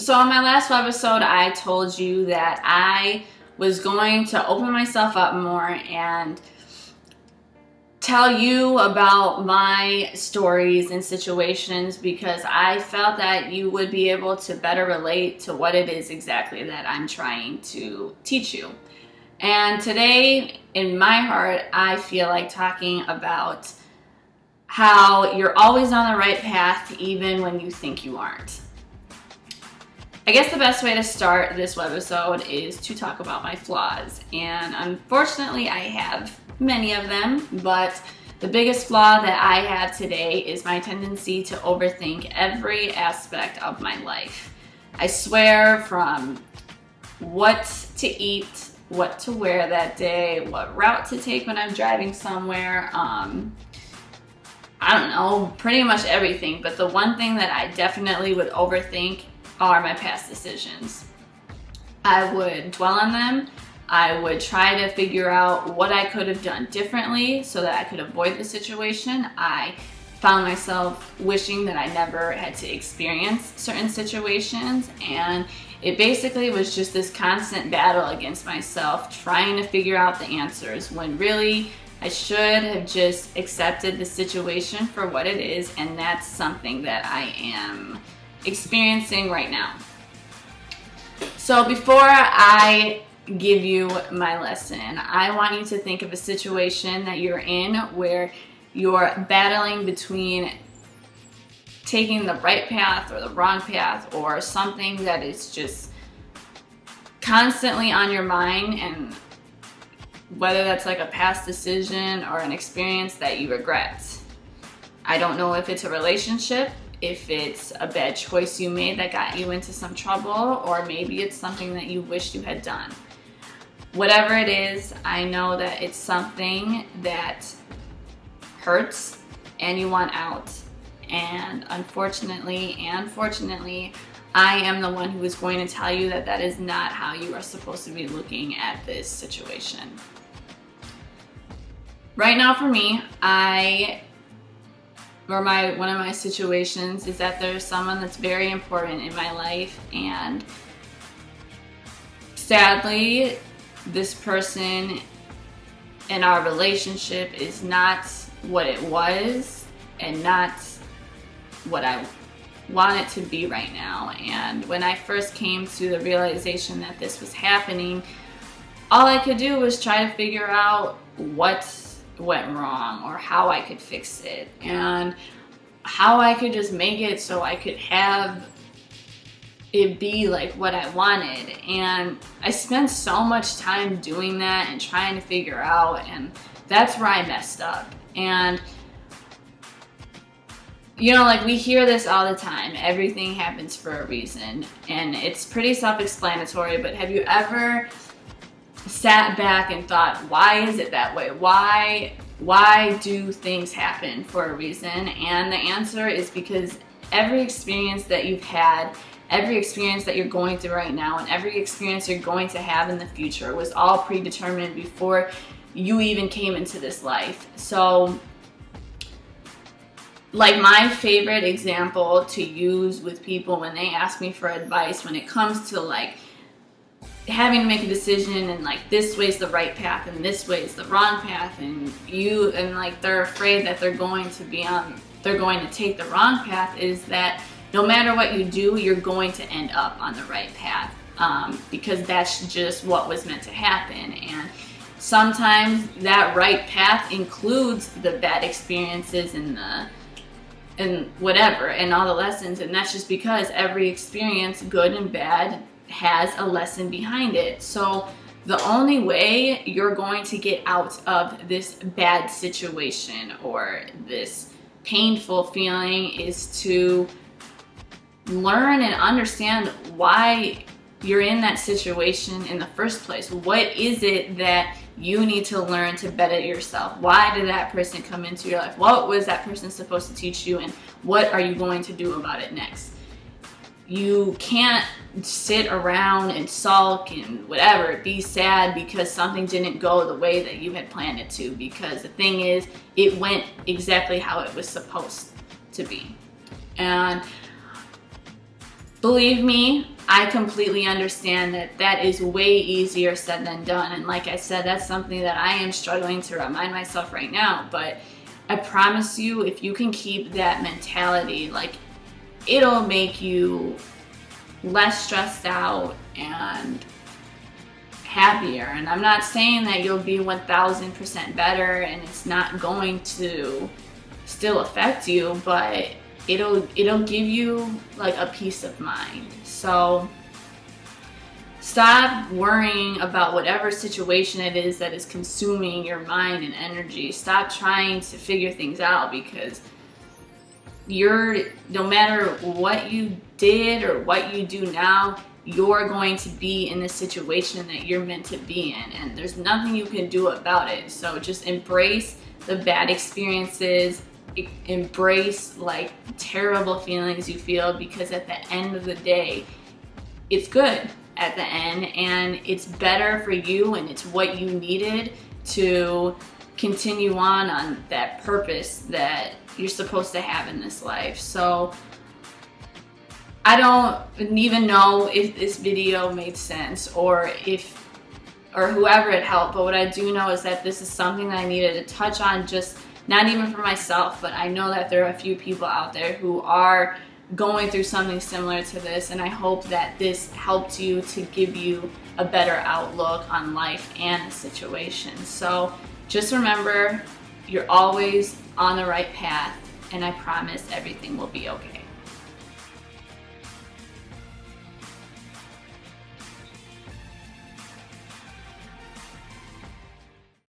So in my last webisode, I told you that I was going to open myself up more and tell you about my stories and situations because I felt that you would be able to better relate to what it is exactly that I'm trying to teach you. And today, in my heart, I feel like talking about how you're always on the right path even when you think you aren't. I guess the best way to start this webisode is to talk about my flaws. And unfortunately, I have many of them, but the biggest flaw that I have today is my tendency to overthink every aspect of my life. I swear, from what to eat, what to wear that day, what route to take when I'm driving somewhere, I don't know, pretty much everything. But the one thing that I definitely would overthink are my past decisions. I would dwell on them. I would try to figure out what I could have done differently so that I could avoid the situation. I found myself wishing that I never had to experience certain situations, and it basically was just this constant battle against myself trying to figure out the answers when really I should have just accepted the situation for what it is, and that's something that I am experiencing right now. So before I give you my lesson, I want you to think of a situation that you're in where you're battling between taking the right path or the wrong path, or something that is just constantly on your mind, and whether that's like a past decision or an experience that you regret. I don't know if it's a relationship, if it's a bad choice you made that got you into some trouble, or maybe it's something that you wish you had done. Whatever it is, I know that it's something that hurts and you want out. And unfortunately and fortunately, I am the one who is going to tell you that that is not how you are supposed to be looking at this situation. Right now for me, one of my situations is that there's someone that's very important in my life, and sadly, this person in our relationship is not what it was and not what I want it to be right now. And when I first came to the realization that this was happening, all I could do was try to figure out what went wrong or how I could fix it and how I could just make it so I could have it be like what I wanted. And I spent so much time doing that and trying to figure out, and that's where I messed up. And you know, like, we hear this all the time, everything happens for a reason, and it's pretty self-explanatory, but have you ever sat back and thought, why is it that way? Why do things happen for a reason? And the answer is because every experience that you've had, every experience that you're going through right now, and every experience you're going to have in the future was all predetermined before you even came into this life. So, like, my favorite example to use with people when they ask me for advice when it comes to like having to make a decision, and like, this way's the right path and this way's the wrong path, and like, they're afraid that they're going to take the wrong path, is that no matter what you do, you're going to end up on the right path, because that's just what was meant to happen. And sometimes that right path includes the bad experiences and whatever, and all the lessons, and that's just because every experience, good and bad, has a lesson behind it. So the only way you're going to get out of this bad situation or this painful feeling is to learn and understand why you're in that situation in the first place. What is it that you need to learn to better yourself? Why did that person come into your life? What was that person supposed to teach you, and what are you going to do about it next? You can't sit around and sulk and whatever, be sad because something didn't go the way that you had planned it to, because the thing is, it went exactly how it was supposed to be. And believe me, I completely understand that that is way easier said than done. And like I said, that's something that I am struggling to remind myself right now. But I promise you, if you can keep that mentality, like, it'll make you less stressed out and happier. And I'm not saying that you'll be 1000% better and it's not going to still affect you, but it'll give you like a peace of mind. So stop worrying about whatever situation it is that is consuming your mind and energy. Stop trying to figure things out, because no matter what you did or what you do now, you're going to be in the situation that you're meant to be in, and there's nothing you can do about it. So just embrace the bad experiences, embrace like terrible feelings you feel, because at the end of the day, it's good at the end, and it's better for you, and it's what you needed to continue on that purpose that you're supposed to have in this life. So I don't even know if this video made sense or whoever it helped, but what I do know is that this is something that I needed to touch on, just not even for myself, but I know that there are a few people out there who are going through something similar to this, and I hope that this helped you to give you a better outlook on life and the situation. So just remember, you're always on the right path, and I promise everything will be okay.